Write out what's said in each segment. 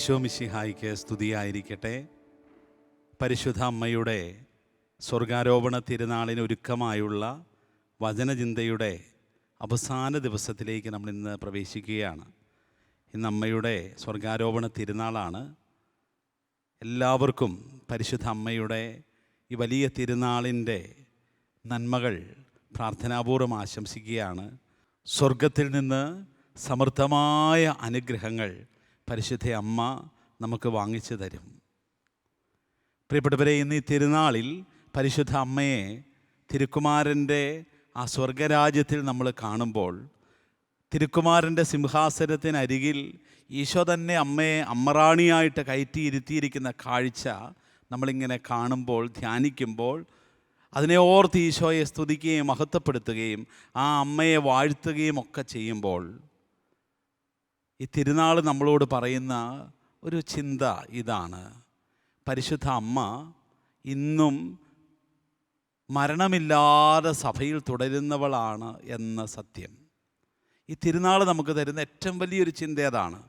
ഈശോ മിശിഹായിക്ക് സ്തുതിയായിരിക്കട്ടെ. പരിശുദ്ധ അമ്മയുടെ സ്വർഗാരോപണ തിരുനാളിന് ഒരുക്കമായുള്ള വചനചിന്തയുടെ അവസാന ദിവസത്തിലേക്ക് നമ്മൾ ഇന്ന് പ്രവേശിക്കുകയാണ്. ഇന്ന് അമ്മയുടെ സ്വർഗാരോപണ തിരുനാളാണ്. എല്ലാവർക്കും പരിശുദ്ധ അമ്മയുടെ ഈ വലിയ തിരുനാളിൻ്റെ നന്മകൾ പ്രാർത്ഥനാപൂർവ്വം ആശംസിക്കുകയാണ്. സ്വർഗത്തിൽ നിന്ന് സമൃദ്ധമായ അനുഗ്രഹങ്ങൾ പരിശുദ്ധ അമ്മ നമുക്ക് വാങ്ങിച്ചു തരും. പ്രിയപ്പെട്ടവരെ, ഇന്ന് ഈ തിരുനാളിൽ പരിശുദ്ധ അമ്മയെ തിരുക്കുമാരൻ്റെ ആ സ്വർഗരാജ്യത്തിൽ നമ്മൾ കാണുമ്പോൾ, തിരുക്കുമാരൻ്റെ സിംഹാസനത്തിനരികിൽ ഈശോ തന്നെ അമ്മയെ അമ്മറാണിയായിട്ട് കയറ്റിയിരുത്തിയിരിക്കുന്ന കാഴ്ച നമ്മളിങ്ങനെ കാണുമ്പോൾ, ധ്യാനിക്കുമ്പോൾ, അതിനെ ഓർത്ത് ഈശോയെ സ്തുതിക്കുകയും മഹത്വപ്പെടുത്തുകയും ആ അമ്മയെ വാഴ്ത്തുകയും ഒക്കെ ചെയ്യുമ്പോൾ, ഈ തിരുനാൾ നമ്മളോട് പറയുന്ന ഒരു ചിന്ത ഇതാണ്: പരിശുദ്ധ അമ്മ ഇന്നും മരണമില്ലാതെ സഭയിൽ തുടരുന്നവളാണ് എന്ന സത്യം. ഈ തിരുനാൾ നമുക്ക് തരുന്ന ഏറ്റവും വലിയൊരു ചിന്ത അതാണ്.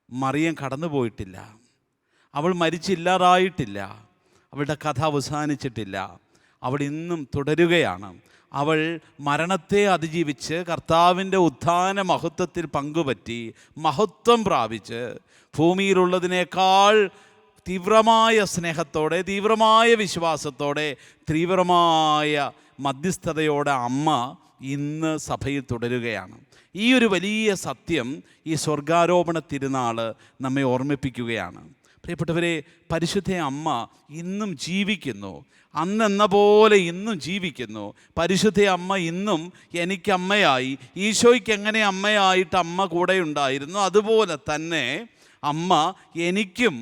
മറിയം കടന്നുപോയിട്ടില്ല, അവൾ മരിച്ചില്ലാതായിട്ടില്ല, അവളുടെ കഥ അവസാനിച്ചിട്ടില്ല, അവൾ ഇന്നും തുടരുകയാണ്. അവൾ മരണത്തെ അതിജീവിച്ച് കർത്താവിൻ്റെ ഉത്ഥാന മഹത്വത്തിൽ പങ്കുപറ്റി മഹത്വം പ്രാപിച്ച് ഭൂമിയിലുള്ളതിനേക്കാൾ തീവ്രമായ സ്നേഹത്തോടെ, തീവ്രമായ വിശ്വാസത്തോടെ, തീവ്രമായ മധ്യസ്ഥതയോടെ അമ്മ ഇന്ന് സഭയിൽ തുടരുകയാണ്. ഈ ഒരു വലിയ സത്യം ഈ സ്വർഗാരോപണ തിരുനാൾ നമ്മെ ഓർമ്മിപ്പിക്കുകയാണ്. പ്രിയപ്പെട്ടവരെ, പരിശുദ്ധ അമ്മ ഇന്നും ജീവിക്കുന്നു. അന്നെന്ന പോലെ ഇന്നും ജീവിക്കുന്നു. പരിശുദ്ധ അമ്മ ഇന്നും എനിക്കമ്മയായി, ഈശോയ്ക്ക് എങ്ങനെ അമ്മയായിട്ട് അമ്മ കൂടെ ഉണ്ടായിരുന്നു, അതുപോലെ തന്നെ അമ്മ എനിക്കും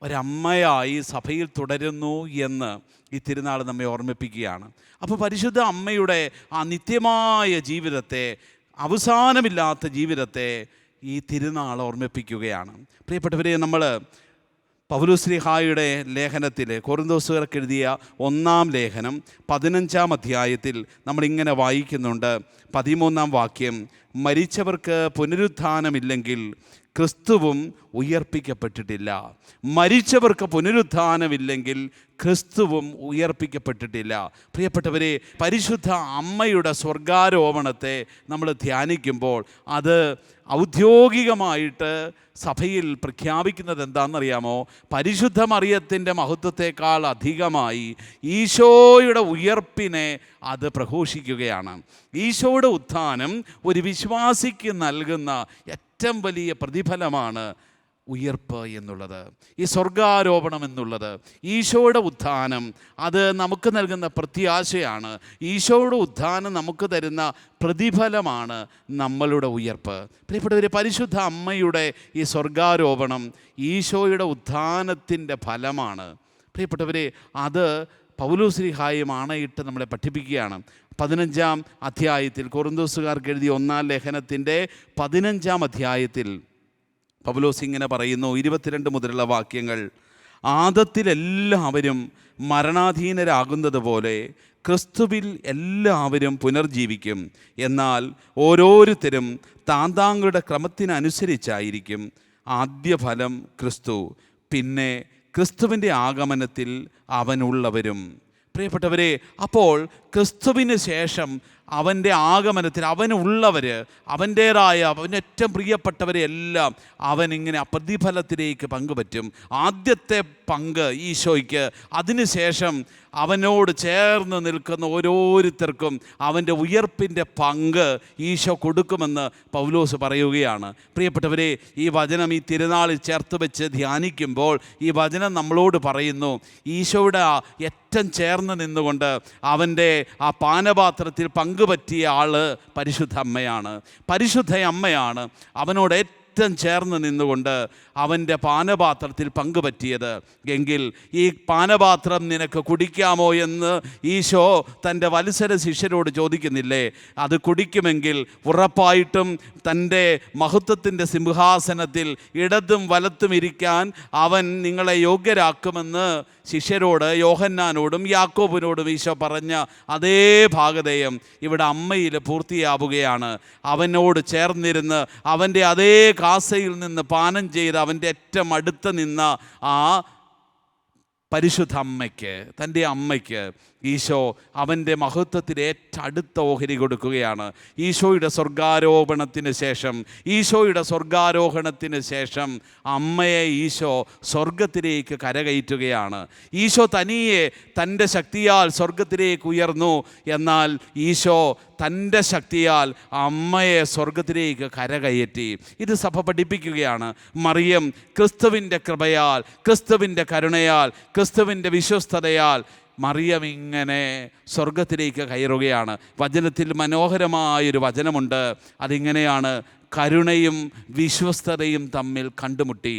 ഒരമ്മയായി സഭയിൽ തുടരുന്നു എന്ന് ഈ തിരുനാൾ നമ്മെ ഓർമ്മിപ്പിക്കുകയാണ്. അപ്പോൾ പരിശുദ്ധ അമ്മയുടെ ആ നിത്യമായ ജീവിതത്തെ, അവസാനമില്ലാത്ത ജീവിതത്തെ ഈ തിരുനാൾ ഓർമ്മിപ്പിക്കുകയാണ്. പ്രിയപ്പെട്ടവരെ, നമ്മൾ പൗലോസ്ലീഹായുടെ ലേഖനത്തിൽ, കൊറിന്തോസുകാർക്ക് എഴുതിയ 1-ാം ലേഖനം 15-ാം അധ്യായത്തിൽ നമ്മളിങ്ങനെ വായിക്കുന്നുണ്ട്. 13-ാം വാക്യം: മരിച്ചവർക്ക് പുനരുത്ഥാനമില്ലെങ്കിൽ ക്രിസ്തുവും ഉയർപ്പിക്കപ്പെട്ടിട്ടില്ല. മരിച്ചവർക്ക് പുനരുത്ഥാനമില്ലെങ്കിൽ ക്രിസ്തുവും ഉയർപ്പിക്കപ്പെട്ടിട്ടില്ല. പ്രിയപ്പെട്ടവരെ, പരിശുദ്ധ അമ്മയുടെ സ്വർഗാരോപണത്തെ നമ്മൾ ധ്യാനിക്കുമ്പോൾ അത് ഔദ്യോഗികമായിട്ട് സഭയിൽ പ്രഖ്യാപിക്കുന്നത് എന്താണെന്നറിയാമോ? പരിശുദ്ധ മറിയത്തിൻ്റെ മഹത്വത്തെക്കാൾ അധികമായി ഈശോയുടെ ഉയർപ്പിനെ അത് പ്രഘോഷിക്കുകയാണ്. ഈശോയുടെ ഉത്ഥാനം ഒരു വിശ്വാസിക്ക് നൽകുന്ന ഏറ്റവും വലിയ പ്രതിഫലമാണ് ഉയർപ്പ് എന്നുള്ളത്. ഈ സ്വർഗാരോപണം എന്നുള്ളത്, ഈശോയുടെ ഉത്ഥാനം, അത് നമുക്ക് നൽകുന്ന പ്രത്യാശയാണ്. ഈശോയുടെ ഉത്ഥാനം നമുക്ക് തരുന്ന പ്രതിഫലമാണ് നമ്മളുടെ ഉയർപ്പ്. പ്രിയപ്പെട്ടവരെ, പരിശുദ്ധ അമ്മയുടെ ഈ സ്വർഗാരോപണം ഈശോയുടെ ഉത്ഥാനത്തിൻ്റെ ഫലമാണ്. പ്രിയപ്പെട്ടവരെ, അത് പൗലോസ്ലീഹായും ആണയിട്ട് നമ്മളെ പഠിപ്പിക്കുകയാണ്. 15-ാം അധ്യായത്തിൽ, കൊറിന്തോസുകാർക്ക് എഴുതിയ 1-ാം ലേഖനത്തിൻ്റെ 15-ാം അധ്യായത്തിൽ പൗലോസ് ഇങ്ങനെ പറയുന്നു, 22 മുതലുള്ള വാക്യങ്ങൾ: ആദത്തിൽ എല്ലാവരും മരണാധീനരാകുന്നത് പോലെ ക്രിസ്തുവിൽ എല്ലാവരും പുനർജീവിക്കും. എന്നാൽ ഓരോരുത്തരും താന്താങ്ങളുടെ ക്രമത്തിനനുസരിച്ചായിരിക്കും. ആദ്യഫലം ക്രിസ്തു, പിന്നെ ക്രിസ്തുവിൻ്റെ ആഗമനത്തിൽ അവനുള്ളവരും. പ്രിയപ്പെട്ടവരെ, അപ്പോൾ ക്രിസ്തുവിന് ശേഷം അവൻ്റെ ആഗമനത്തിൽ അവനുള്ളവർ, അവൻ്റേതായ അവന് ഏറ്റവും പ്രിയപ്പെട്ടവരെ എല്ലാം അവനിങ്ങനെ പ്രതിഫലത്തിലേക്ക് പങ്കുപറ്റും. ആദ്യത്തെ പങ്ക് ഈശോയ്ക്ക്, അതിനുശേഷം അവനോട് ചേർന്ന് നിൽക്കുന്ന ഓരോരുത്തർക്കും അവൻ്റെ ഉയർപ്പിൻ്റെ പങ്ക് ഈശോ കൊടുക്കുമെന്ന് പൗലോസ് പറയുകയാണ്. പ്രിയപ്പെട്ടവരെ, ഈ വചനം ഈ തിരുനാളിൽ ചേർത്ത് വെച്ച് ധ്യാനിക്കുമ്പോൾ ഈ വചനം നമ്മളോട് പറയുന്നു, ഈശോയുടെ ഏറ്റവും ചേർന്ന് നിന്നുകൊണ്ട് അവൻ്റെ ആ പാനപാത്രത്തിൽ പങ്കുപറ്റിയ ആൾ പരിശുദ്ധ അമ്മയാണ്. പരിശുദ്ധ അമ്മയാണ് അവനോട് ഏറ്റവും ചേർന്ന് നിന്നുകൊണ്ട് അവൻ്റെ പാനപാത്രത്തിൽ പങ്കുപറ്റിയത്. എങ്കിൽ ഈ പാനപാത്രം നിനക്ക് കുടിക്കാമോ എന്ന് ഈശോ തൻ്റെ വത്സര ശിഷ്യരോട് ചോദിക്കുന്നില്ലേ? അത് കുടിക്കുമെങ്കിൽ ഉറപ്പായിട്ടും തൻ്റെ മഹത്വത്തിൻ്റെ സിംഹാസനത്തിൽ ഇടതും വലത്തും ഇരിക്കാൻ അവൻ നിങ്ങളെ യോഗ്യരാക്കുമെന്ന് ശിഷ്യരോട്, യോഹന്നാനോടും യാക്കോബിനോടും ഈശോ പറഞ്ഞ അതേ ഭാഗധേയം ഇവിടെ അമ്മയിൽ പൂർത്തിയാവുകയാണ്. അവനോട് ചേർന്നിരുന്ന് അവൻ്റെ അതേ കാസയിൽ നിന്ന് പാനം ചെയ്ത് അവൻ്റെ ഏറ്റവും അടുത്ത് നിന്ന ആ പരിശുദ്ധ അമ്മയ്ക്ക്, തൻ്റെ അമ്മയ്ക്ക് ഈശോ അവൻ്റെ മഹത്വത്തിൽ ഏറ്റവും അടുത്ത ഓഹരി കൊടുക്കുകയാണ്. ഈശോയുടെ സ്വർഗാരോഹണത്തിന് ശേഷം അമ്മയെ ഈശോ സ്വർഗത്തിലേക്ക് കരകയറ്റുകയാണ്. ഈശോ തനിയെ തൻ്റെ ശക്തിയാൽ സ്വർഗത്തിലേക്ക് ഉയർന്നു. എന്നാൽ ഈശോ തൻ്റെ ശക്തിയാൽ അമ്മയെ സ്വർഗത്തിലേക്ക് കരകയറ്റി. ഇത് സഭ പഠിപ്പിക്കുകയാണ്. മറിയം ക്രിസ്തുവിൻ്റെ കൃപയാൽ, ക്രിസ്തുവിൻ്റെ കരുണയാൽ, ക്രിസ്തുവിൻ്റെ വിശ്വസ്തതയാൽ മറിയം ഇങ്ങനെ സ്വർഗത്തിലേക്ക് കയറുകയാണ്. വചനത്തിൽ മനോഹരമായൊരു വചനമുണ്ട്. അതിങ്ങനെയാണ്: കരുണയും വിശ്വസ്തതയും തമ്മിൽ കണ്ടുമുട്ടി.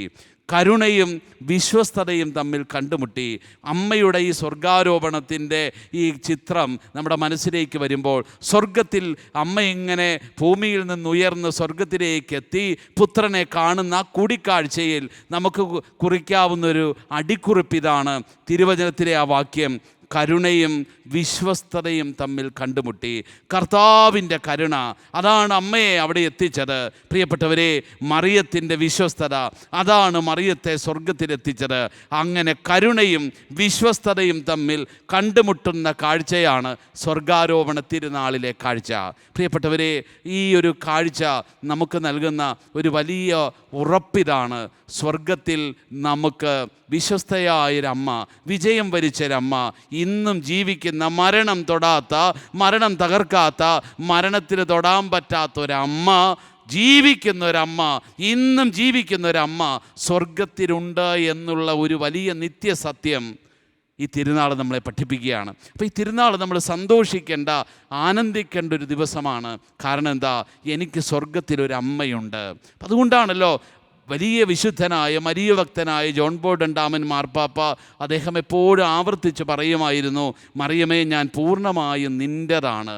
കരുണയും വിശ്വസ്തതയും തമ്മിൽ കണ്ടുമുട്ടി. അമ്മയുടെ ഈ സ്വർഗാരോപണത്തിൻ്റെ ഈ ചിത്രം നമ്മുടെ മനസ്സിലേക്ക് വരുമ്പോൾ, സ്വർഗത്തിൽ അമ്മ ഇങ്ങനെ ഭൂമിയിൽ നിന്നുയർന്ന് സ്വർഗത്തിലേക്ക് എത്തി പുത്രനെ കാണുന്ന കൂടിക്കാഴ്ചയിൽ നമുക്ക് കുറിക്കാവുന്നൊരു അടിക്കുറിപ്പിതാണ് തിരുവചനത്തിലെ ആ വാക്യം: കരുണയും വിശ്വസ്തതയും തമ്മിൽ കണ്ടുമുട്ടി. കർത്താവിൻ്റെ കരുണ, അതാണ് അമ്മയെ അവിടെ എത്തിച്ചത്. പ്രിയപ്പെട്ടവരെ, മറിയത്തിൻ്റെ വിശ്വസ്തത അതാണ് മറിയത്തെ സ്വർഗത്തിലെത്തിച്ചത്. അങ്ങനെ കരുണയും വിശ്വസ്തതയും തമ്മിൽ കണ്ടുമുട്ടുന്ന കാഴ്ചയാണ് സ്വർഗാരോപണ തിരുനാളിലെ കാഴ്ച. പ്രിയപ്പെട്ടവരെ, ഈ ഒരു കാഴ്ച നമുക്ക് നൽകുന്ന ഒരു വലിയ ഉറപ്പിതാണ്. സ്വർഗത്തിൽ നമുക്ക് വിശ്വസ്തയായൊരമ്മ, വിജയം വരിച്ചൊരമ്മ, ഇന്നും ജീവിക്കുന്ന, മരണം തൊടാത്ത, മരണം തകർക്കാത്ത, മരണത്തിന് തൊടാൻ പറ്റാത്തൊരമ്മ, ജീവിക്കുന്നൊരമ്മ, ഇന്നും ജീവിക്കുന്നൊരമ്മ സ്വർഗത്തിലുണ്ട് എന്നുള്ള ഒരു വലിയ നിത്യസത്യം ഈ തിരുനാൾ നമ്മളെ പഠിപ്പിക്കുകയാണ്. അപ്പോൾ ഈ തിരുനാൾ നമ്മൾ സന്തോഷിക്കേണ്ട, ആനന്ദിക്കേണ്ട ഒരു ദിവസമാണ്. കാരണം എന്താ? എനിക്ക് സ്വർഗത്തിലൊരമ്മയുണ്ട്. അതുകൊണ്ടാണല്ലോ വലിയ വിശുദ്ധനായ മരിയഭക്തനായ ജോൺ പോൾ രണ്ടാമൻ മാർപ്പാപ്പ അദ്ദേഹം എപ്പോഴും ആവർത്തിച്ച് പറയുമായിരുന്നു: മറിയമേ, ഞാൻ പൂർണ്ണമായും നിൻ്റെതാണ്.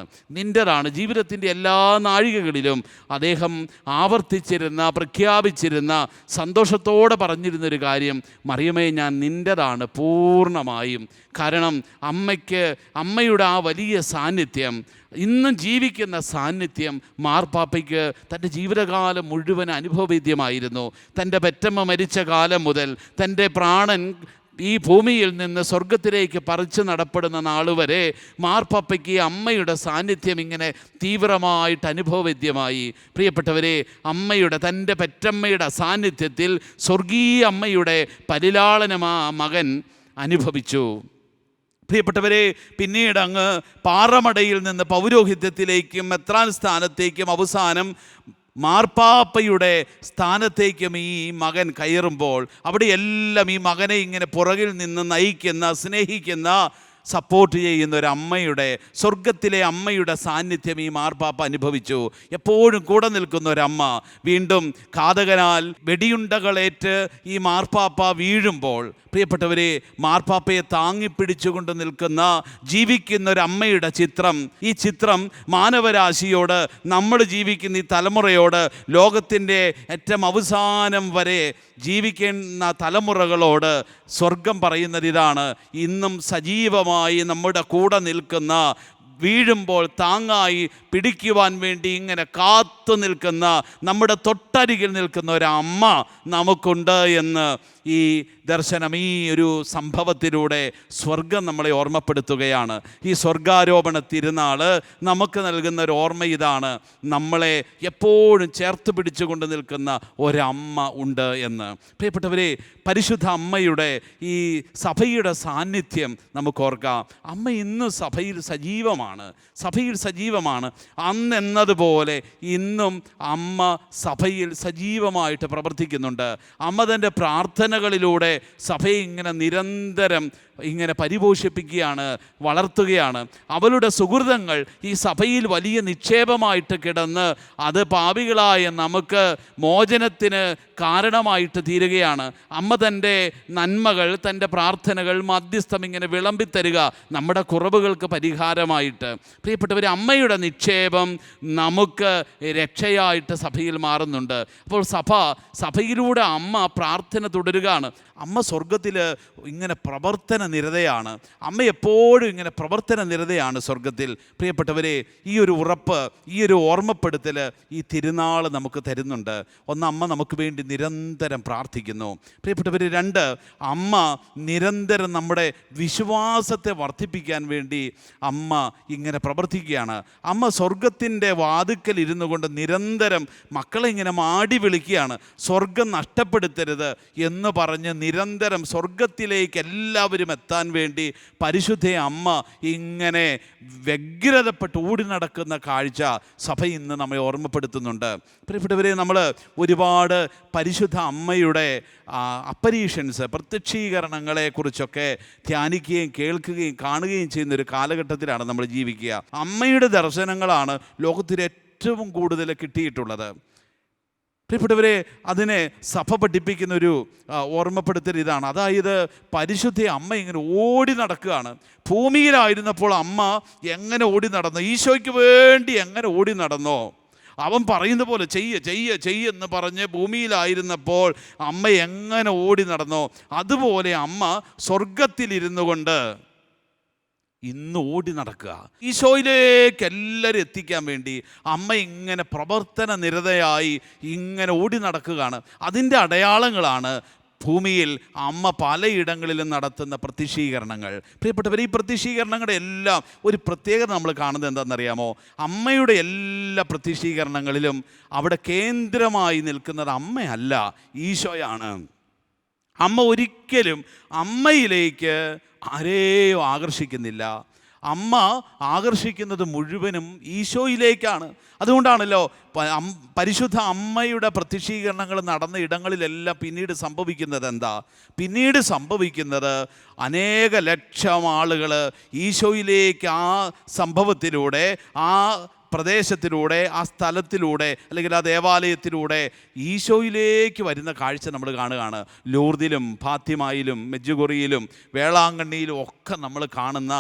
ജീവിതത്തിൻ്റെ എല്ലാ നാഴികകളിലും അദ്ദേഹം ആവർത്തിച്ചിരുന്ന, പ്രഖ്യാപിച്ചിരുന്ന, സന്തോഷത്തോടെ പറഞ്ഞിരുന്നൊരു കാര്യം: മറിയമേ, ഞാൻ നിൻ്റെതാണ് പൂർണ്ണമായും. കാരണം അമ്മയുടെ ആ വലിയ സാന്നിധ്യം, ഇന്നും ജീവിക്കുന്ന സാന്നിധ്യം മാർപ്പാപ്പയ്ക്ക് തൻ്റെ ജീവിതകാലം മുഴുവൻ അനുഭവവേദ്യമായിരുന്നു. തൻ്റെ പെറ്റമ്മ മരിച്ച കാലം മുതൽ തൻ്റെ പ്രാണൻ ഈ ഭൂമിയിൽ നിന്ന് സ്വർഗത്തിലേക്ക് പറിച്ചു നടപ്പെടുന്ന നാൾ വരെ മാർപ്പാപ്പയ്ക്ക് അമ്മയുടെ സാന്നിധ്യം ഇങ്ങനെ തീവ്രമായിട്ട് അനുഭവവേദ്യമായി. പ്രിയപ്പെട്ടവരെ, തൻ്റെ പെറ്റമ്മയുടെ സാന്നിധ്യത്തിൽ സ്വർഗീയ അമ്മയുടെ പരിലാളനം ആ മകൻ അനുഭവിച്ചു. പ്രിയപ്പെട്ടവരെ, പിന്നീട് അങ്ങ് പാറമടയിൽ നിന്ന് പൗരോഹിത്യത്തിലേക്കും മെത്രാൻ സ്ഥാനത്തേക്കും അവസാനം മാർപ്പാപ്പയുടെ സ്ഥാനത്തേക്കും ഈ മകൻ കയറുമ്പോൾ അവിടെയെല്ലാം ഈ മകനെ ഇങ്ങനെ പുറകിൽ നിന്ന് നയിക്കുന്ന, സ്നേഹിക്കുന്ന, സപ്പോർട്ട് ചെയ്യുന്ന ഒരു അമ്മയുടെ, സ്വർഗത്തിലെ അമ്മയുടെ സാന്നിധ്യം ഈ മാർപ്പാപ്പ അനുഭവിച്ചു. എപ്പോഴും കൂടെ നിൽക്കുന്ന ഒരമ്മ. വീണ്ടും ഘാതകനാൽ വെടിയുണ്ടകളേറ്റ് ഈ മാർപ്പാപ്പ വീഴുമ്പോൾ പ്രിയപ്പെട്ടവരെ, മാർപ്പാപ്പയെ താങ്ങിപ്പിടിച്ചുകൊണ്ട് നിൽക്കുന്ന, ജീവിക്കുന്ന ഒരമ്മയുടെ ചിത്രം, ഈ ചിത്രം മാനവരാശിയോട്, നമ്മൾ ജീവിക്കുന്ന ഈ തലമുറയോട്, ലോകത്തിൻ്റെ ഏറ്റവും അവസാനം വരെ ജീവിക്കുന്ന തലമുറകളോട് സ്വർഗം പറയുന്നത് ഇതാണ്: ഇന്നും സജീവമായി നമ്മുടെ കൂടെ നിൽക്കുന്ന, വീഴുമ്പോൾ താങ്ങായി പിടിക്കുവാൻ വേണ്ടി ഇങ്ങനെ കാത്തു നിൽക്കുന്ന, നമ്മുടെ തൊട്ടരികിൽ നിൽക്കുന്ന ഒരമ്മ നമുക്കുണ്ട് എന്ന് ഈ ദർശനം, ഈ ഒരു സംഭവത്തിലൂടെ സ്വർഗം നമ്മളെ ഓർമ്മപ്പെടുത്തുകയാണ്. ഈ സ്വർഗാരോപണ തിരുനാൾ നമുക്ക് നൽകുന്ന ഒരു ഓർമ്മ ഇതാണ്: നമ്മളെ എപ്പോഴും ചേർത്ത് പിടിച്ചുകൊണ്ട് നിൽക്കുന്ന ഒരമ്മ ഉണ്ട് എന്ന്. പ്രിയപ്പെട്ടവരെ, പരിശുദ്ധ അമ്മയുടെ ഈ സഭയുടെ സാന്നിധ്യം നമുക്ക് ഓർക്കാം. അമ്മ ഇന്നും സഭയിൽ സജീവമാണ്. അന്നെന്നതുപോലെ ഇന്നും അമ്മ സഭയിൽ സജീവമായിട്ട് പ്രവർത്തിക്കുന്നുണ്ട്. അമ്മ തൻ്റെ പ്രാർത്ഥനകളിലൂടെ സഭയെ ഇങ്ങനെ നിരന്തരം ഇങ്ങനെ പരിപോഷിപ്പിക്കുകയാണ്, വളർത്തുകയാണ്. അവളുടെ സുഹൃതങ്ങൾ ഈ സഭയിൽ വലിയ നിക്ഷേപമായിട്ട് കിടന്ന് അത് പാപികളായ നമുക്ക് മോചനത്തിന് കാരണമായിട്ട് തീരുകയാണ്. അമ്മ തൻ്റെ നന്മകൾ, തൻ്റെ പ്രാർത്ഥനകൾ, മധ്യസ്ഥം ഇങ്ങനെ വിളമ്പിത്തരിക നമ്മുടെ കുറവുകൾക്ക് പരിഹാരമായിട്ട്. പ്രിയപ്പെട്ടവർ, അമ്മയുടെ നിക്ഷേപം നമുക്ക് രക്ഷയായിട്ട് സഭയിൽ മാറുന്നുണ്ട്. അപ്പോൾ സഭയിലൂടെ അമ്മ പ്രാർത്ഥന തുടരുകയാണ്. അമ്മ സ്വർഗത്തിൽ ഇങ്ങനെ പ്രവർത്തന നിരതയാണ്. അമ്മ എപ്പോഴും ഇങ്ങനെ പ്രവർത്തന നിരതയാണ് സ്വർഗത്തിൽ. പ്രിയപ്പെട്ടവരെ, ഈ ഒരു ഉറപ്പ്, ഈ ഒരു ഓർമ്മപ്പെടുത്തൽ ഈ തിരുനാൾ നമുക്ക് തരുന്നുണ്ട്. ഒന്ന്, അമ്മ നമുക്ക് വേണ്ടി നിരന്തരം പ്രാർത്ഥിക്കുന്നു. പ്രിയപ്പെട്ടവർ, രണ്ട്, അമ്മ നിരന്തരം നമ്മുടെ വിശ്വാസത്തെ വർദ്ധിപ്പിക്കാൻ വേണ്ടി അമ്മ ഇങ്ങനെ പ്രവർത്തിക്കുകയാണ്. അമ്മ സ്വർഗത്തിൻ്റെ വാതിക്കൽ ഇരുന്നു കൊണ്ട് നിരന്തരം മക്കളെ ഇങ്ങനെ മാടി വിളിക്കുകയാണ്. സ്വർഗം നഷ്ടപ്പെടുത്തരുത് എന്ന് പറഞ്ഞ് നിരന്തരം സ്വർഗത്തിലേക്ക് എല്ലാവരും എത്താൻ വേണ്ടി പരിശുദ്ധ അമ്മ ഇങ്ങനെ വ്യഗ്രതപ്പെട്ട് ഓടി നടക്കുന്ന കാഴ്ച സഭ ഇന്ന് നമ്മെ ഓർമ്മപ്പെടുത്തുന്നുണ്ട്. പ്രിയപ്പെട്ടവരെ, നമ്മൾ ഒരുപാട് പരിശുദ്ധ അമ്മയുടെ അപ്പരീഷൻസ്, പ്രത്യക്ഷീകരണങ്ങളെക്കുറിച്ചൊക്കെ ധ്യാനിക്കുകയും കേൾക്കുകയും കാണുകയും ചെയ്യുന്നൊരു കാലഘട്ടത്തിലാണ് നമ്മൾ ജീവിക്കുക. അമ്മയുടെ ദർശനങ്ങളാണ് ലോകത്തിൽ ഏറ്റവും കൂടുതൽ കിട്ടിയിട്ടുള്ളത്. പ്രിയപ്പെട്ടവരെ, അതിനെ സഭ പഠിപ്പിക്കുന്നൊരു ഓർമ്മപ്പെടുത്തൽ ഇതാണ്. അതായത് പരിശുദ്ധ അമ്മ ഇങ്ങനെ ഓടി നടക്കുകയാണ്. ഭൂമിയിലായിരുന്നപ്പോൾ അമ്മ എങ്ങനെ ഓടി നടന്നു, ഈശോയ്ക്ക് വേണ്ടി എങ്ങനെ ഓടി നടന്നോ, അവൻ പറയുന്ന പോലെ ചെയ്യെന്ന് പറഞ്ഞ് ഭൂമിയിലായിരുന്നപ്പോൾ അമ്മ എങ്ങനെ ഓടി നടന്നോ, അതുപോലെ അമ്മ സ്വർഗത്തിലിരുന്നു കൊണ്ട് ഇന്ന് ഓടി നടക്കുക. ഈശോയിലേക്ക് എല്ലാവരും എത്തിക്കാൻ വേണ്ടി അമ്മ ഇങ്ങനെ പ്രവർത്തന നിരതയായി ഇങ്ങനെ ഓടി നടക്കുകയാണ്. അതിൻ്റെ അടയാളങ്ങളാണ് ഭൂമിയിൽ അമ്മ പലയിടങ്ങളിലും നടത്തുന്ന പ്രത്യക്ഷീകരണങ്ങൾ. പ്രിയപ്പെട്ടവർ, ഈ പ്രത്യക്ഷീകരണങ്ങളുടെ എല്ലാം ഒരു പ്രത്യേകത നമ്മൾ കാണുന്നത് എന്താണെന്നറിയാമോ? അമ്മയുടെ എല്ലാ പ്രത്യക്ഷീകരണങ്ങളിലും അവിടെ കേന്ദ്രമായി നിൽക്കുന്നത് അമ്മയല്ല, ഈശോയാണ്. അമ്മ ഒരിക്കലും അമ്മയിലേക്ക് ആരെയും ആകർഷിക്കുന്നില്ല. അമ്മ ആകർഷിക്കുന്നത് മുഴുവനും ഈശോയിലേക്കാണ്. അതുകൊണ്ടാണല്ലോ പരിശുദ്ധ അമ്മയുടെ പ്രത്യക്ഷീകരണങ്ങൾ നടന്ന ഇടങ്ങളിലെല്ലാം പിന്നീട് സംഭവിക്കുന്നത് എന്താ? പിന്നീട് സംഭവിക്കുന്നത് അനേക ലക്ഷം ആളുകൾ ഈശോയിലേക്ക് ആ സംഭവത്തിലൂടെ, ആ പ്രദേശത്തിലൂടെ, ആ സ്ഥലത്തിലൂടെ, അല്ലെങ്കിൽ ആ ദേവാലയത്തിലൂടെ ഈശോയിലേക്ക് വരുന്ന കാഴ്ച നമ്മൾ കാണുകയാണ്. ലൂർദിലും ഫാത്തിമയിലും മെജ്ജുഗൊറിയിലും വേളാങ്കണ്ണിയിലും ഒക്കെ നമ്മൾ കാണുന്ന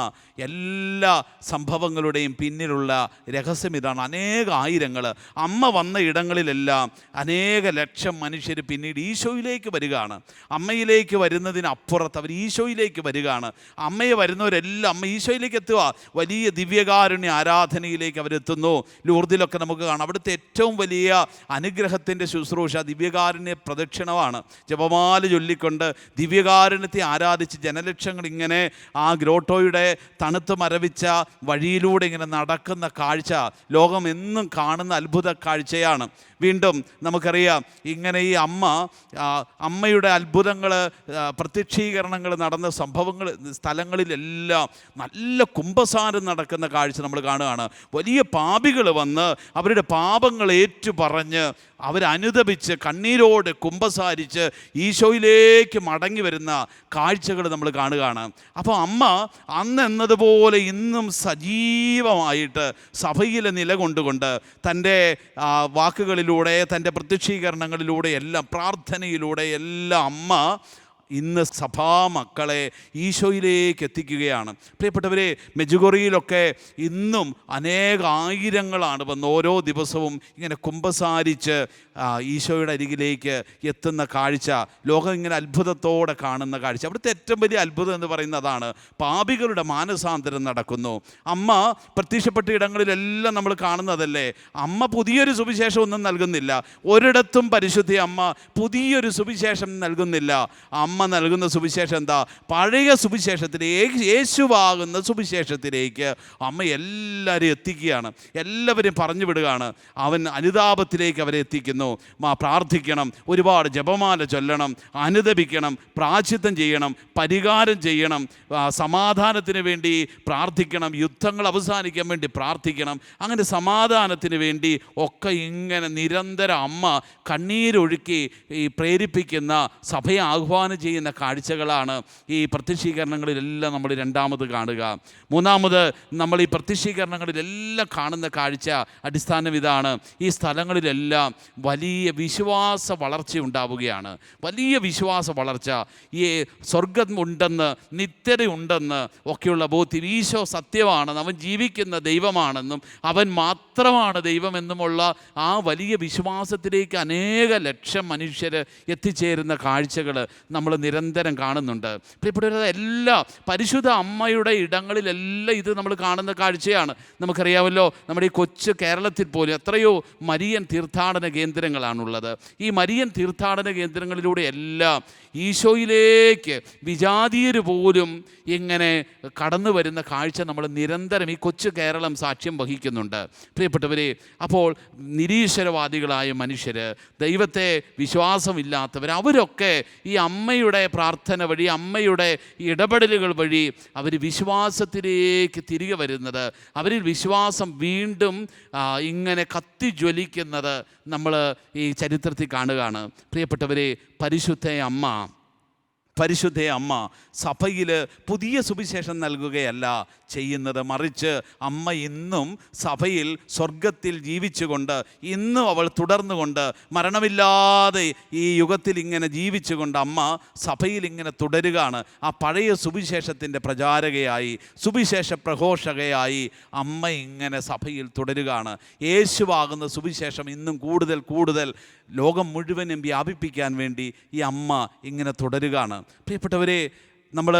എല്ലാ സംഭവങ്ങളുടെയും പിന്നിലുള്ള രഹസ്യം ഇതാണ്. അനേക ആയിരങ്ങൾ അമ്മ വന്ന ഇടങ്ങളിലെല്ലാം അനേക ലക്ഷം മനുഷ്യർ പിന്നീട് ഈശോയിലേക്ക് വരികയാണ്. അമ്മയിലേക്ക് വരുന്നതിനപ്പുറത്ത് അവർ ഈശോയിലേക്ക് വരികയാണ്. അമ്മയെ വരുന്നവരെല്ലാം അമ്മ ഈശോയിലേക്ക് എത്തുക. വലിയ ദിവ്യകാരുണ്യ ആരാധനയിലേക്ക് അവരെത്തുന്നു. ലൂർദിലൊക്കെ നമുക്ക് കാണാം. അവിടുത്തെ ഏറ്റവും വലിയ അനുഗ്രഹത്തിൻ്റെ ശുശ്രൂഷ ദിവ്യകാരുണ്യ പ്രദക്ഷിണമാണ്. ജപമാല ചൊല്ലിക്കൊണ്ട് ദിവ്യകാരുണ്യത്തെ ആരാധിച്ച് ജനലക്ഷങ്ങൾ ഇങ്ങനെ ആ ഗ്രോട്ടോയുടെ തണുത്ത് മരവിച്ച വഴിയിലൂടെ ഇങ്ങനെ നടക്കുന്ന കാഴ്ച ലോകം എന്നും കാണുന്ന അത്ഭുത കാഴ്ചയാണ്. വീണ്ടും നമുക്കറിയാം, ഇങ്ങനെ ഈ അമ്മയുടെ അത്ഭുതങ്ങൾ, പ്രത്യക്ഷീകരണങ്ങൾ നടന്ന സ്ഥലങ്ങളിലെല്ലാം നല്ല കുമ്പസാരം നടക്കുന്ന കാഴ്ച നമ്മൾ കാണുകയാണ്. വലിയ പാപികൾ വന്ന് അവരുടെ പാപങ്ങൾ ഏറ്റുപറഞ്ഞ് അവരനുദപിച്ച് കണ്ണീരോട് കുമ്പസാരിച്ച് ഈശോയിലേക്ക് മടങ്ങി വരുന്ന കാഴ്ചകൾ നമ്മൾ കാണുകയാണ്. അപ്പോൾ അമ്മ അന്നെന്നതുപോലെ ഇന്നും സജീവമായിട്ട് സഭയിൽ നിലകൊണ്ടുകൊണ്ട് തൻ്റെ വാക്കുകളിലൂടെ, തൻ്റെ പ്രത്യക്ഷീകരണങ്ങളിലൂടെ എല്ലാം, പ്രാർത്ഥനയിലൂടെ എല്ലാം അമ്മ ഇന്ന് സഭാമക്കളെ ഈശോയിലേക്ക് എത്തിക്കുകയാണ്. പ്രിയപ്പെട്ടവരെ, മെജുഗൊറിയിലൊക്കെ ഇന്നും അനേകായിരങ്ങളാണ് വന്ന് ഓരോ ദിവസവും ഇങ്ങനെ കുമ്പസാരിച്ച് ഈശോയുടെ അരികിലേക്ക് എത്തുന്ന കാഴ്ച ലോകം ഇങ്ങനെ അത്ഭുതത്തോടെ കാണുന്ന കാഴ്ച. അവിടുത്തെ ഏറ്റവും വലിയ അത്ഭുതം എന്ന് പറയുന്നത് അതാണ്. പാപികളുടെ മാനസാന്തരം നടക്കുന്നു. അമ്മ പ്രത്യക്ഷപ്പെട്ട ഇടങ്ങളിലെല്ലാം നമ്മൾ കാണുന്നതല്ലേ. അമ്മ പുതിയൊരു സുവിശേഷം ഒന്നും നൽകുന്നില്ല. ഒരിടത്തും പരിശുദ്ധ അമ്മ പുതിയൊരു സുവിശേഷം നൽകുന്നില്ല. അമ്മ നൽകുന്ന സുവിശേഷം എന്താ? പഴയ സുവിശേഷത്തിലേക്ക്, യേശുവാകുന്ന സുവിശേഷത്തിലേക്ക് അമ്മ എല്ലാവരും എത്തിക്കുകയാണ്. എല്ലാവരും പറഞ്ഞു വിടുകയാണ്. അവൻ അനുതാപത്തിലേക്ക് അവരെ എത്തിക്കുന്നു. പ്രാർത്ഥിക്കണം, ഒരുപാട് ജപമാല ചൊല്ലണം, അനുദപിക്കണം, പ്രായശ്ചിത്തം ചെയ്യണം, പരിഹാരം ചെയ്യണം, സമാധാനത്തിന് വേണ്ടി പ്രാർത്ഥിക്കണം, യുദ്ധങ്ങൾ അവസാനിക്കാൻ വേണ്ടി പ്രാർത്ഥിക്കണം. അങ്ങനെ സമാധാനത്തിന് വേണ്ടി ഒക്കെ ഇങ്ങനെ നിരന്തരം അമ്മ കണ്ണീരൊഴുക്കി ഈ പ്രേരിപ്പിക്കുന്ന, സഭയെ ആഹ്വാനം ചെയ്യുന്ന കാഴ്ചകളാണ് ഈ പ്രത്യക്ഷീകരണങ്ങളിലെല്ലാം നമ്മൾ രണ്ടാമത് കാണുക. മൂന്നാമത് നമ്മൾ ഈ പ്രത്യക്ഷീകരണങ്ങളിലെല്ലാം കാണുന്ന കാഴ്ച അടിസ്ഥാനം ഇതാണ്. ഈ സ്ഥലങ്ങളിലെല്ലാം വലിയ വിശ്വാസ വളർച്ച ഉണ്ടാവുകയാണ്. വലിയ വിശ്വാസ വളർച്ച. ഈ സ്വർഗം ഉണ്ടെന്ന്, നിത്യതയുണ്ടെന്ന് ഒക്കെയുള്ള ബോധ്യം, ഈശോ സത്യമാണെന്ന്, അവൻ ജീവിക്കുന്ന ദൈവമാണെന്നും അവൻ മാത്രമാണ് ദൈവമെന്നുമുള്ള ആ വലിയ വിശ്വാസത്തിലേക്ക് അനേക ലക്ഷം മനുഷ്യർ എത്തിച്ചേരുന്ന കാഴ്ചകൾ നമ്മൾ നിരന്തരം കാണുന്നുണ്ട്. പ്രിയപ്പെട്ടവരെ, എല്ലാ പരിശുദ്ധ അമ്മയുടെ ഇടങ്ങളിലെല്ലാം ഇത് നമ്മൾ കാണുന്ന കാഴ്ചയാണ്. നമുക്കറിയാമല്ലോ, നമ്മുടെ ഈ കൊച്ചു കേരളത്തിൽ പോലും എത്രയോ മരിയൻ തീർത്ഥാടന കേന്ദ്രങ്ങളാണുള്ളത്. ഈ മരിയൻ തീർത്ഥാടന കേന്ദ്രങ്ങളിലൂടെ എല്ലാം ഈശോയിലേക്ക് വിജാതീയർ പോലും ഇങ്ങനെ കടന്നു വരുന്ന കാഴ്ച നമ്മൾ നിരന്തരം ഈ കൊച്ചു കേരളം സാക്ഷ്യം വഹിക്കുന്നുണ്ട്. പ്രിയപ്പെട്ടവരെ, അപ്പോൾ നിരീശ്വരവാദികളായ മനുഷ്യർ, ദൈവത്തെ വിശ്വാസമില്ലാത്തവർ, അവരൊക്കെ ഈ അമ്മയുടെ പ്രാർത്ഥന വഴി, അമ്മയുടെ ഇടപെടലുകൾ വഴി അവർ വിശ്വാസത്തിലേക്ക് തിരികെ വരുന്നത്, അവരിൽ വിശ്വാസം വീണ്ടും ഇങ്ങനെ കത്തിജ്വലിക്കുന്നത് നമ്മൾ ഈ ചരിത്രത്തിൽ കാണുകയാണ്. പ്രിയപ്പെട്ടവരെ, പരിശുദ്ധ അമ്മ സഭയിൽ പുതിയ സുവിശേഷം നൽകുകയല്ല ചെയ്യുന്നത്, മറിച്ച് അമ്മ ഇന്നും സഭയിൽ സ്വർഗത്തിൽ ജീവിച്ചുകൊണ്ട്, ഇന്നും അവൾ തുടർന്നുകൊണ്ട്, മരണമില്ലാതെ ഈ യുഗത്തിൽ ഇങ്ങനെ ജീവിച്ചുകൊണ്ട് അമ്മ സഭയിൽ ഇങ്ങനെ തുടരുകയാണ്. ആ പഴയ സുവിശേഷത്തിൻ്റെ പ്രചാരകയായി, സുവിശേഷ പ്രഘോഷകയായി അമ്മ ഇങ്ങനെ സഭയിൽ തുടരുകയാണ്. യേശുവാകുന്ന സുവിശേഷം ഇന്നും കൂടുതൽ കൂടുതൽ ലോകം മുഴുവനും വ്യാപിപ്പിക്കാൻ വേണ്ടി ഈ അമ്മ ഇങ്ങനെ തുടരുകയാണ്. പ്രിയപ്പെട്ടവരെ, നമ്മൾ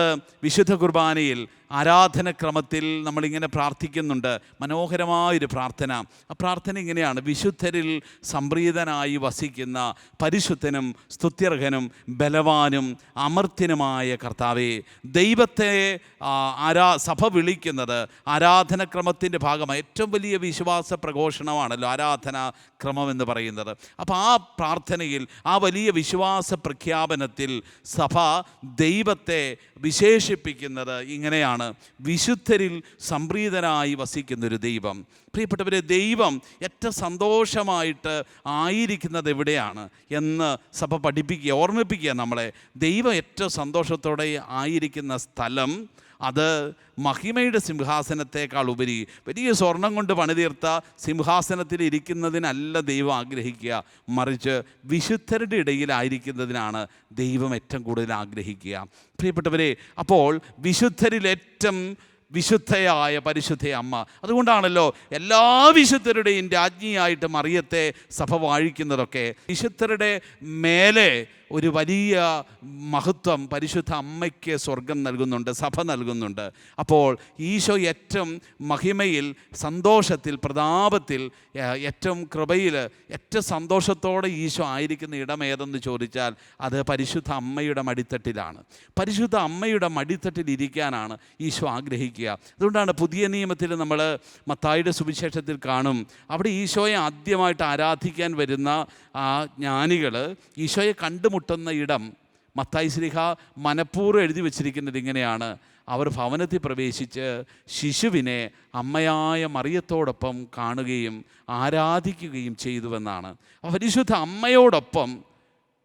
വിശുദ്ധ കുർബാനയിൽ ആരാധനക്രമത്തിൽ നമ്മളിങ്ങനെ പ്രാർത്ഥിക്കുന്നുണ്ട്. മനോഹരമായൊരു പ്രാർത്ഥന. ആ പ്രാർത്ഥന ഇങ്ങനെയാണ്: വിശുദ്ധരിൽ സംപ്രീതനായി വസിക്കുന്ന പരിശുദ്ധനും സ്തുത്യർഹനും ബലവാനും അമർത്യനുമായ കർത്താവേ, ദൈവത്തെ സഭ വിളിക്കുന്നത് ആരാധനക്രമത്തിൻ്റെ ഭാഗമായി ഏറ്റവും വലിയ വിശ്വാസ പ്രഘോഷണമാണല്ലോ ആരാധനാക്രമം എന്ന് പറയുന്നത്. അപ്പോൾ ആ പ്രാർത്ഥനയിൽ, ആ വലിയ വിശ്വാസ പ്രഖ്യാപനത്തിൽ സഭ ദൈവത്തെ വിശേഷിപ്പിക്കുന്നത് ഇങ്ങനെയാണ്: വിശുദ്ധരിൽ സംപ്രീതനായി വസിക്കുന്നൊരു ദൈവം. പ്രിയപ്പെട്ടവരെ, ദൈവം ഏറ്റവും സന്തോഷമായിട്ട് ആയിരിക്കുന്നത് എവിടെയാണ് എന്ന് സഭ ഓർമ്മിപ്പിക്കുക നമ്മളെ. ദൈവം ഏറ്റവും സന്തോഷത്തോടെ ആയിരിക്കുന്ന സ്ഥലം അത് മഹിമയുടെ സിംഹാസനത്തേക്കാൾ ഉപരി വലിയ സ്വർണം കൊണ്ട് പണിതീർത്ത സിംഹാസനത്തിൽ ഇരിക്കുന്നതിനല്ല ദൈവം ആഗ്രഹിക്കുക, മറിച്ച് വിശുദ്ധരുടെ ഇടയിലായിരിക്കുന്നതിനാണ് ദൈവം ഏറ്റവും കൂടുതൽ ആഗ്രഹിക്കുക. പ്രിയപ്പെട്ടവരെ, അപ്പോൾ വിശുദ്ധരിൽ ഏറ്റവും വിശുദ്ധയായ പരിശുദ്ധ അമ്മ, അതുകൊണ്ടാണല്ലോ എല്ലാ വിശുദ്ധരുടെയും രാജ്ഞിയായിട്ട് മറിയത്തെ സഭ വാഴിക്കുന്നതൊക്കെ. വിശുദ്ധരുടെ മേലെ ഒരു വലിയ മഹത്വം പരിശുദ്ധ അമ്മയ്ക്ക് സ്വർഗം നൽകുന്നുണ്ട്, സഭ നൽകുന്നുണ്ട്. അപ്പോൾ ഈശോ ഏറ്റവും മഹിമയിൽ, സന്തോഷത്തിൽ, പ്രതാപത്തിൽ, ഏറ്റവും കൃപയിൽ, ഏറ്റവും സന്തോഷത്തോടെ ഈശോ ആയിരിക്കുന്ന ഇടം ഏതെന്ന് ചോദിച്ചാൽ അത് പരിശുദ്ധ അമ്മയുടെ മടിത്തട്ടിലാണ്. പരിശുദ്ധ അമ്മയുടെ മടിത്തട്ടിൽ ഇരിക്കാനാണ് ഈശോ ആഗ്രഹിക്കുക. അതുകൊണ്ടാണ് പുതിയ നിയമത്തിൽ നമ്മൾ മത്തായിയുടെ സുവിശേഷത്തിൽ കാണും, അവിടെ ഈശോയെ ആദ്യമായിട്ട് ആരാധിക്കാൻ വരുന്ന ആ ജ്ഞാനികൾ ഈശോയെ കണ്ടുമുട്ടുന്ന ഇടം മത്തായി ശ്ലീഹ മനഃപൂർവ്വം എഴുതി വച്ചിരിക്കുന്നത് ഇങ്ങനെയാണ്: അവർ ഭവനത്തിൽ പ്രവേശിച്ച് ശിശുവിനെ അമ്മയായ മറിയത്തോടൊപ്പം കാണുകയും ആരാധിക്കുകയും ചെയ്തുവെന്നാണ്. പരിശുദ്ധ അമ്മയോടൊപ്പം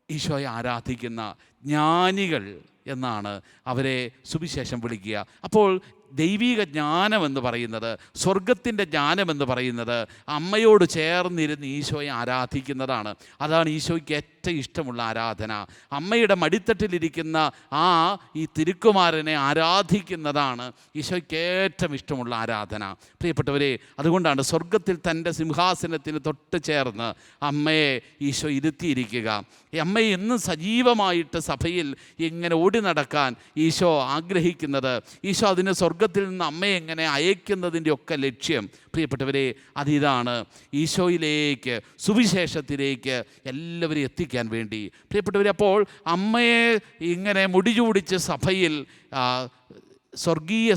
ഈശോയെ ആരാധിക്കുന്ന ജ്ഞാനികൾ എന്നാണ് അവരെ സുവിശേഷം വിളിക്കുക. അപ്പോൾ ദൈവിക ജ്ഞാനമെന്ന് പറയുന്നത്, സ്വർഗത്തിൻ്റെ ജ്ഞാനമെന്ന് പറയുന്നത് അമ്മയോട് ചേർന്നിരുന്ന് ഈശോയെ ആരാധിക്കുന്നതാണ്. അതാണ് ഈശോയ്ക്ക് ഏറ്റവും ഇഷ്ടമുള്ള ആരാധന. അമ്മയുടെ മടിത്തട്ടിലിരിക്കുന്ന ഈ തിരുക്കുമാരനെ ആരാധിക്കുന്നതാണ് ഈശോയ്ക്ക് ഏറ്റവും ഇഷ്ടമുള്ള ആരാധന. പ്രിയപ്പെട്ടവരെ, അതുകൊണ്ടാണ് സ്വർഗത്തിൽ തൻ്റെ സിംഹാസനത്തിന് തൊട്ട് ചേർന്ന് അമ്മയെ ഈശോ ഇരുത്തിയിരിക്കുക. ഈ അമ്മയെ ഇന്നും സജീവമായിട്ട് സഭയിൽ ഇങ്ങനെ ഓടി നടക്കാൻ ഈശോ ആഗ്രഹിക്കുന്നത്, ഈശോ അതിന് സ്വർഗത്തിൽ നിന്ന് അമ്മയെ എങ്ങനെ അയക്കുന്നതിൻ്റെ ഒക്കെ ലക്ഷ്യം, പ്രിയപ്പെട്ടവരെ, അതിതാണ് ഈശോയിലേക്ക്, സുവിശേഷത്തിലേക്ക് എല്ലാവരും എത്തിക്കാൻ വേണ്ടി. പ്രിയപ്പെട്ടവരെ, അപ്പോൾ അമ്മയെ ഇങ്ങനെ മുടിചൂടിച്ച് സഭയിൽ, സ്വർഗീയ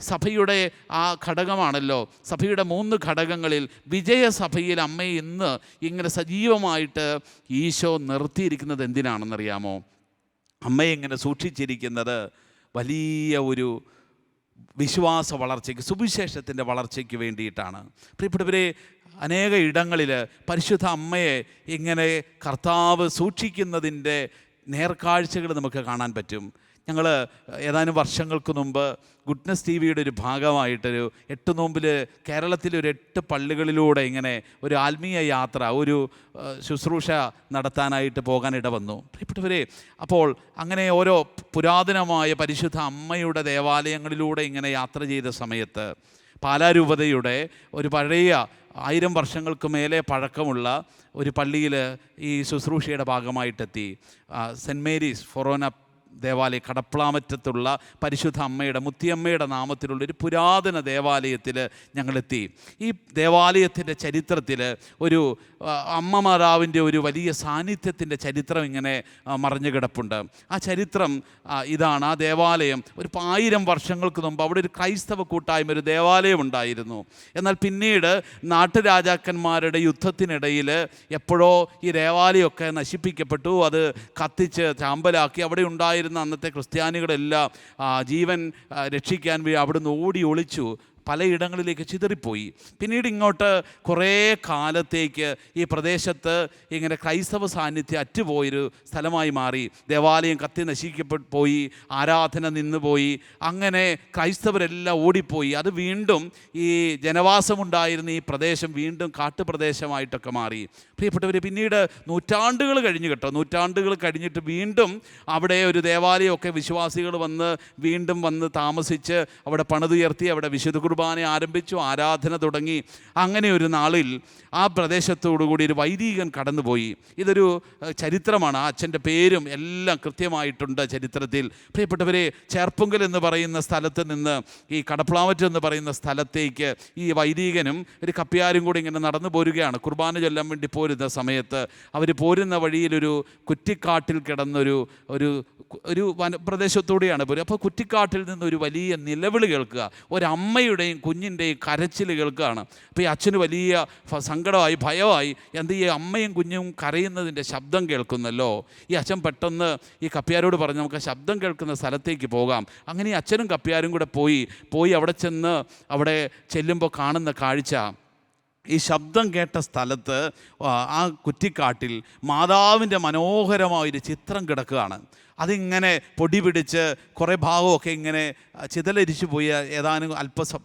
സഭയുടെ ആ ഘടകമാണല്ലോ, സഭയുടെ 3 ഘടകങ്ങളിൽ വിജയസഭയിൽ അമ്മയെ ഇന്ന് ഇങ്ങനെ സജീവമായിട്ട് ഈശോ നിർത്തിയിരിക്കുന്നത് എന്തിനാണെന്നറിയാമോ? അമ്മയെ ഇങ്ങനെ സൂക്ഷിച്ചിരിക്കുന്നത് വലിയ ഒരു വിശ്വാസ വളർച്ചയ്ക്ക്, സുവിശേഷത്തിൻ്റെ വളർച്ചയ്ക്ക് വേണ്ടിയിട്ടാണ്. പ്രിയപ്പെട്ടവരെ, അനേക ഇടങ്ങളിൽ പരിശുദ്ധ അമ്മയെ ഇങ്ങനെ കർത്താവ് സൂക്ഷിക്കുന്നതിൻ്റെ നേർക്കാഴ്ചകൾ നമുക്ക് കാണാൻ പറ്റും. ഞങ്ങൾ ഏതാനും വർഷങ്ങൾക്ക് മുമ്പ് ഗുഡ്നസ് ടി വിയുടെ ഒരു ഭാഗമായിട്ടൊരു 8 നോമ്പിൽ കേരളത്തിലൊരു 8 പള്ളികളിലൂടെ ഇങ്ങനെ ഒരു ആത്മീയ യാത്ര, ഒരു ശുശ്രൂഷ നടത്താനായിട്ട് പോകാനിട വന്നു. പ്രിയപ്പെട്ടവരെ, അപ്പോൾ അങ്ങനെ ഓരോ പുരാതനമായ പരിശുദ്ധ അമ്മയുടെ ദേവാലയങ്ങളിലൂടെ ഇങ്ങനെ യാത്ര ചെയ്ത സമയത്ത് പാലാരൂപതയുടെ ഒരു പഴയ 1000 വർഷങ്ങൾക്ക് മേലെ പഴക്കമുള്ള ഒരു പള്ളിയിൽ ഈ ശുശ്രൂഷയുടെ ഭാഗമായിട്ടെത്തി. സെൻറ്റ് മേരീസ് ഫൊറോന ദേവാലയം, കടപ്ലാമറ്റത്തുള്ള പരിശുദ്ധ അമ്മയുടെ, മുത്തിയമ്മയുടെ നാമത്തിലുള്ളൊരു പുരാതന ദേവാലയത്തിൽ ഞങ്ങളെത്തി. ഈ ദേവാലയത്തിൻ്റെ ചരിത്രത്തിൽ ഒരു അമ്മ മാതാവിൻ്റെ ഒരു വലിയ സാന്നിധ്യത്തിൻ്റെ ചരിത്രം ഇങ്ങനെ മറഞ്ഞു കിടപ്പുണ്ട്. ആ ചരിത്രം ഇതാണ്. ആ ദേവാലയം ഒരു 1000 വർഷങ്ങൾക്ക് മുമ്പ് അവിടെ ഒരു ക്രൈസ്തവ കൂട്ടായ്മ, ഒരു ദേവാലയം ഉണ്ടായിരുന്നു. എന്നാൽ പിന്നീട് നാട്ടുരാജാക്കന്മാരുടെ യുദ്ധത്തിനിടയിൽ എപ്പോഴോ ഈ ദേവാലയമൊക്കെ നശിപ്പിക്കപ്പെട്ടു. അത് കത്തിച്ച് ചാമ്പലാക്കി. അവിടെ ഉണ്ടായിരുന്ന അന്നത്തെ ക്രിസ്ത്യാനികളെല്ലാം ജീവൻ രക്ഷിക്കാൻ അവിടുന്ന് ഓടി ഒളിച്ചു, പലയിടങ്ങളിലേക്ക് ചിതറിപ്പോയി. പിന്നീട് ഇങ്ങോട്ട് കുറേ കാലത്തേക്ക് ഈ പ്രദേശത്ത് ഇങ്ങനെ ക്രൈസ്തവ സാന്നിധ്യം അറ്റുപോയൊരു സ്ഥലമായി മാറി. ദേവാലയം കത്തി നശിക്കപ്പെട്ടു, ആരാധന നിന്നുപോയി. അങ്ങനെ ക്രൈസ്തവരെല്ലാം ഓടിപ്പോയി. അത് വീണ്ടും ഈ ജനവാസമുണ്ടായിരുന്ന ഈ പ്രദേശം വീണ്ടും കാട്ടുപ്രദേശമായിട്ടൊക്കെ മാറി. പ്രിയപ്പെട്ടവർ, പിന്നീട് നൂറ്റാണ്ടുകൾ കഴിഞ്ഞിട്ട് വീണ്ടും അവിടെ ഒരു ദേവാലയമൊക്കെ വിശ്വാസികൾ വീണ്ടും വന്ന് താമസിച്ച് അവിടെ പണിതുയർത്തി, അവിടെ വിശുദ്ധ കുർബാന ആരംഭിച്ചു, ആരാധന തുടങ്ങി. അങ്ങനെ ഒരു നാളിൽ ആ പ്രദേശത്തോടുകൂടി ഒരു വൈദികൻ കടന്നുപോയി. ഇതൊരു ചരിത്രമാണ്. ആ അച്ഛൻ്റെ പേരും എല്ലാം കൃത്യമായിട്ടുണ്ട് ചരിത്രത്തിൽ. പ്രിയപ്പെട്ടവരെ, ചേർപ്പുങ്കൽ എന്ന് പറയുന്ന സ്ഥലത്ത് നിന്ന് ഈ കടപ്ലാമറ്റ് എന്ന് പറയുന്ന സ്ഥലത്തേക്ക് ഈ വൈദികനും ഒരു കപ്പ്യാരും കൂടി ഇങ്ങനെ നടന്നു പോരുകയാണ്. കുർബാന ചൊല്ലാൻ വേണ്ടി പോരുന്ന സമയത്ത് അവർ പോരുന്ന വഴിയിലൊരു കുറ്റിക്കാട്ടിൽ കിടന്നൊരു ഒരു വനപ്രദേശത്തോടെയാണ് പോരുക. അപ്പോൾ കുറ്റിക്കാട്ടിൽ നിന്നൊരു വലിയ നിലവിളി കേൾക്കുക. ഒരമ്മയുടെയും കുഞ്ഞിൻ്റെയും കരച്ചിൽ കേൾക്കുകയാണ്. അപ്പോൾ ഈ അച്ഛന് വലിയ സങ്കടമായി, ഭയമായി. എന്ത് ഈ അമ്മയും കുഞ്ഞും കരയുന്നതിൻ്റെ ശബ്ദം കേൾക്കുന്നല്ലോ. ഈ അച്ഛൻ പെട്ടെന്ന് ഈ കപ്പ്യാരോട് പറഞ്ഞു, നമുക്ക് ശബ്ദം കേൾക്കുന്ന സ്ഥലത്തേക്ക് പോകാം. അങ്ങനെ ഈ അച്ഛനും കപ്പ്യാരും കൂടെ പോയി അവിടെ ചെല്ലുമ്പോൾ കാണുന്ന കാഴ്ച, ഈ ശബ്ദം കേട്ട സ്ഥലത്ത് ആ കുറ്റിക്കാട്ടിൽ മാതാവിൻ്റെ മനോഹരമായൊരു ചിത്രം കിടക്കുകയാണ്. അതിങ്ങനെ പൊടി പിടിച്ച് കുറേ ഭാഗമൊക്കെ ഇങ്ങനെ ചിതലരിച്ചു പോയി, ഏതാനും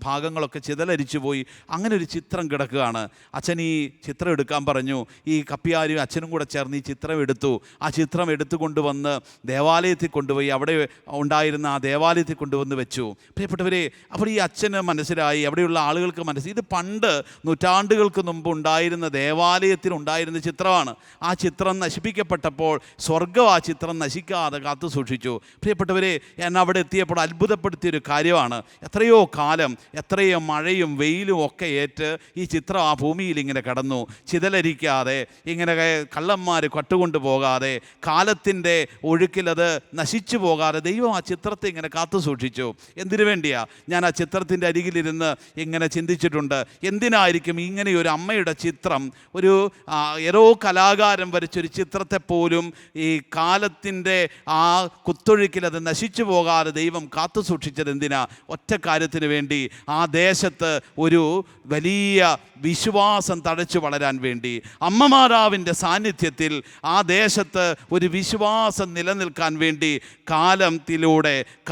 ഭാഗങ്ങളൊക്കെ ചിതലരിച്ചു പോയി. അങ്ങനെ ഒരു ചിത്രം കിടക്കുകയാണ്. അച്ഛൻ ഈ ചിത്രം എടുക്കാൻ പറഞ്ഞു. ഈ കപ്പ്യാരും അച്ഛനും കൂടെ ചേർന്ന് ഈ ചിത്രം എടുത്തു. ആ ചിത്രം എടുത്തു കൊണ്ടുവന്ന് ദേവാലയത്തിൽ കൊണ്ടുപോയി അവിടെ ഉണ്ടായിരുന്ന ആ ദേവാലയത്തിൽ കൊണ്ടുവന്ന് വെച്ചു. പ്രിയപ്പെട്ടവരെ, അപ്പോൾ ഈ അച്ഛന് മനസ്സിലായി, അവിടെയുള്ള ആളുകൾക്ക് മനസ്സിലായി, ഇത് പണ്ട് നൂറ്റാണ്ടുകൾക്ക് മുമ്പ് ഉണ്ടായിരുന്ന ദേവാലയത്തിൽ ഉണ്ടായിരുന്ന ചിത്രമാണ്. ആ ചിത്രം നശിപ്പിക്കപ്പെട്ടപ്പോൾ സ്വർഗം ആ ചിത്രം നശിക്കാതെ കാത്തു സൂക്ഷിച്ചു. പ്രിയപ്പെട്ടവരെ, ഞാൻ അവിടെ എത്തിയപ്പോൾ അത്ഭുതപ്പെടുത്തിയൊരു കാര്യമാണ്. എത്രയോ കാലം, എത്രയോ മഴയും വെയിലും ഒക്കെ ഏറ്റ് ഈ ചിത്രം ആ ഭൂമിയിൽ ഇങ്ങനെ കടന്നു, ചിതലരിക്കാതെ, ഇങ്ങനെ കള്ളന്മാർ കട്ടുകൊണ്ടു പോകാതെ, കാലത്തിൻ്റെ ഒഴുക്കിലത് നശിച്ചു പോകാതെ ദൈവം ആ ചിത്രത്തെ ഇങ്ങനെ കാത്തു സൂക്ഷിച്ചു. എന്തിനു വേണ്ടിയാ? ഞാൻ ആ ചിത്രത്തിൻ്റെ അരികിലിരുന്ന് ഇങ്ങനെ ചിന്തിച്ചിട്ടുണ്ട്. എന്തിനായിരിക്കും ഇങ്ങനെ ഒരു അമ്മയുടെ ചിത്രം, ഒരു ഏതോ കലാകാരൻ വരച്ചൊരു ചിത്രത്തെ പോലും ഈ കാലത്തിൻ്റെ ആ കുത്തൊഴുക്കിൽ അത് നശിച്ചു പോകാതെ ദൈവം കാത്തു സൂക്ഷിച്ചത് എന്തിനാ? ഒറ്റ കാര്യത്തിന് വേണ്ടി. ആ ദേശത്ത് ഒരു വലിയ വിശ്വാസം തഴച്ചു വളരാൻ വേണ്ടി. അമ്മ മാതാവിൻ്റെ സാന്നിധ്യത്തിൽ ആ ദേശത്ത് ഒരു വിശ്വാസം നിലനിൽക്കാൻ വേണ്ടി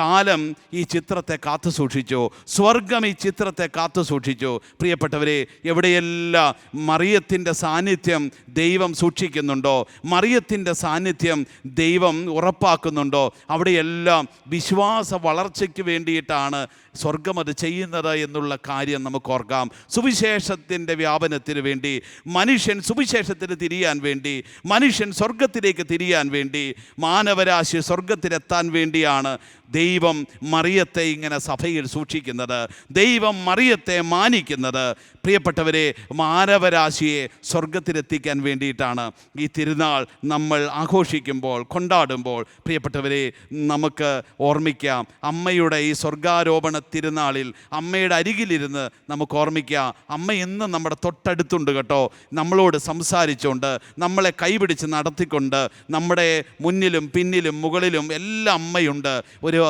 കാലം ഈ ചിത്രത്തെ കാത്തു സൂക്ഷിച്ചു. സ്വർഗം ഈ ചിത്രത്തെ കാത്തു സൂക്ഷിച്ചു. പ്രിയപ്പെട്ടവരെ, എവിടെയെല്ലാം മറിയത്തിൻ്റെ സാന്നിധ്യം ദൈവം സൂക്ഷിക്കുന്നുണ്ടോ, മറിയത്തിൻ്റെ സാന്നിധ്യം ദൈവം ഉറപ്പാക്കുന്നുണ്ടോ, അവിടെയെല്ലാം വിശ്വാസ വളർച്ചയ്ക്ക് വേണ്ടിയിട്ടാണ് സ്വർഗം അത് ചെയ്യുന്നത് എന്നുള്ള കാര്യം നമുക്ക് ഓർക്കാം. സുവിശേഷത്തിൻ്റെ വ്യാപനത്തിന് വേണ്ടി, മനുഷ്യൻ സുവിശേഷത്തിന് തിരിയാൻ വേണ്ടി, മനുഷ്യൻ സ്വർഗത്തിലേക്ക് തിരിയാൻ വേണ്ടി, മാനവരാശി സ്വർഗത്തിലെത്താൻ വേണ്ടിയാണ് ദൈവം മറിയത്തെ ഇങ്ങനെ സഭയിൽ സൂക്ഷിക്കുന്നത്, ദൈവം മറിയത്തെ മാനിക്കുന്നത്. പ്രിയപ്പെട്ടവരെ, മാനവരാശിയെ സ്വർഗത്തിലെത്തിക്കാൻ വേണ്ടിയിട്ടാണ് ഈ തിരുനാൾ നമ്മൾ ആഘോഷിക്കുമ്പോൾ, കൊണ്ടാടുമ്പോൾ. പ്രിയപ്പെട്ടവരെ, നമുക്ക് ഓർമ്മിക്കാം, അമ്മയുടെ ഈ സ്വർഗാരോപണ തിരുനാളിൽ അമ്മയുടെ അരികിലിരുന്ന് നമുക്ക് ഓർമ്മിക്കാം, അമ്മ ഇന്നും നമ്മുടെ തൊട്ടടുത്തുണ്ട് കേട്ടോ. നമ്മളോട് സംസാരിച്ചുകൊണ്ട്, നമ്മളെ കൈപിടിച്ച് നടത്തിക്കൊണ്ട്, നമ്മുടെ മുന്നിലും പിന്നിലും മുകളിലും എല്ലാം അമ്മയുണ്ട്. ഒരു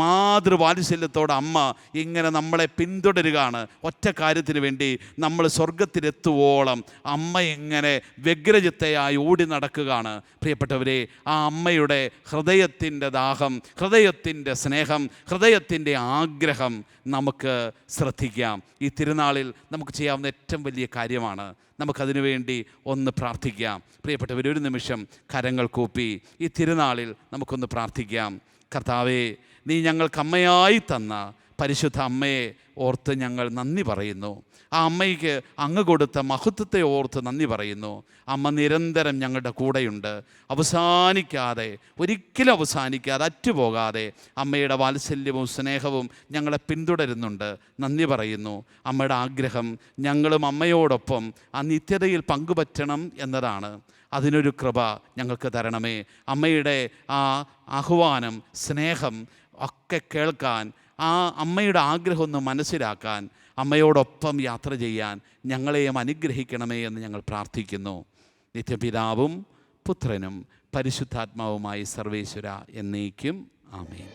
മാതൃവാത്സല്യത്തോടെ അമ്മ ഇങ്ങനെ നമ്മളെ പിന്തുടരുകയാണ്. ഒറ്റ കാര്യത്തിന് വേണ്ടി, വേണ്ടി നമ്മൾ സ്വർഗത്തിലെത്തുവോളം അമ്മ എങ്ങനെ വ്യഗ്രചിത്തയായി ഓടി നടക്കുകയാണ്. പ്രിയപ്പെട്ടവരെ, ആ അമ്മയുടെ ഹൃദയത്തിൻ്റെ ദാഹം, ഹൃദയത്തിൻ്റെ സ്നേഹം, ഹൃദയത്തിൻ്റെ ആഗ്രഹം നമുക്ക് ശ്രദ്ധിക്കാം. ഈ തിരുനാളിൽ നമുക്ക് ചെയ്യാവുന്ന ഏറ്റവും വലിയ കാര്യമാണ് നമുക്കതിനു വേണ്ടി ഒന്ന് പ്രാർത്ഥിക്കാം. പ്രിയപ്പെട്ടവർ, ഒരു നിമിഷം കരങ്ങൾ കൂപ്പി ഈ തിരുനാളിൽ നമുക്കൊന്ന് പ്രാർത്ഥിക്കാം. കർത്താവേ, നീ ഞങ്ങൾക്ക് അമ്മയായി തന്ന പരിശുദ്ധ അമ്മയെ ഓർത്ത് ഞങ്ങൾ നന്ദി പറയുന്നു. ആ അമ്മയ്ക്ക് അങ്ങ് കൊടുത്ത മഹത്വത്തെ ഓർത്ത് നന്ദി പറയുന്നു. അമ്മ നിരന്തരം ഞങ്ങളുടെ കൂടെയുണ്ട്. അവസാനിക്കാതെ, ഒരിക്കലും അവസാനിക്കാതെ, അറ്റുപോകാതെ അമ്മയുടെ വാത്സല്യവും സ്നേഹവും ഞങ്ങളെ പിന്തുടരുന്നുണ്ട്. നന്ദി പറയുന്നു. അമ്മയുടെ ആഗ്രഹം ഞങ്ങളും അമ്മയോടൊപ്പം ആ നിത്യതയിൽ പങ്കുപറ്റണം എന്നതാണ്. അതിനൊരു കൃപ ഞങ്ങൾക്ക് തരണമേ. അമ്മയുടെ ആ ആഹ്വാനം, സ്നേഹം ഒക്കെ കേൾക്കാൻ, ആ അമ്മയുടെ ആഗ്രഹം ഒന്ന് മനസ്സിലാക്കാൻ, അമ്മയോടൊപ്പം യാത്ര ചെയ്യാൻ ഞങ്ങളെയും അനുഗ്രഹിക്കണമേ എന്ന് ഞങ്ങൾ പ്രാർത്ഥിക്കുന്നു. നിത്യപിതാവും പുത്രനും പരിശുദ്ധാത്മാവുമായി സർവേശ്വര എന്നേക്കും. ആമേൻ.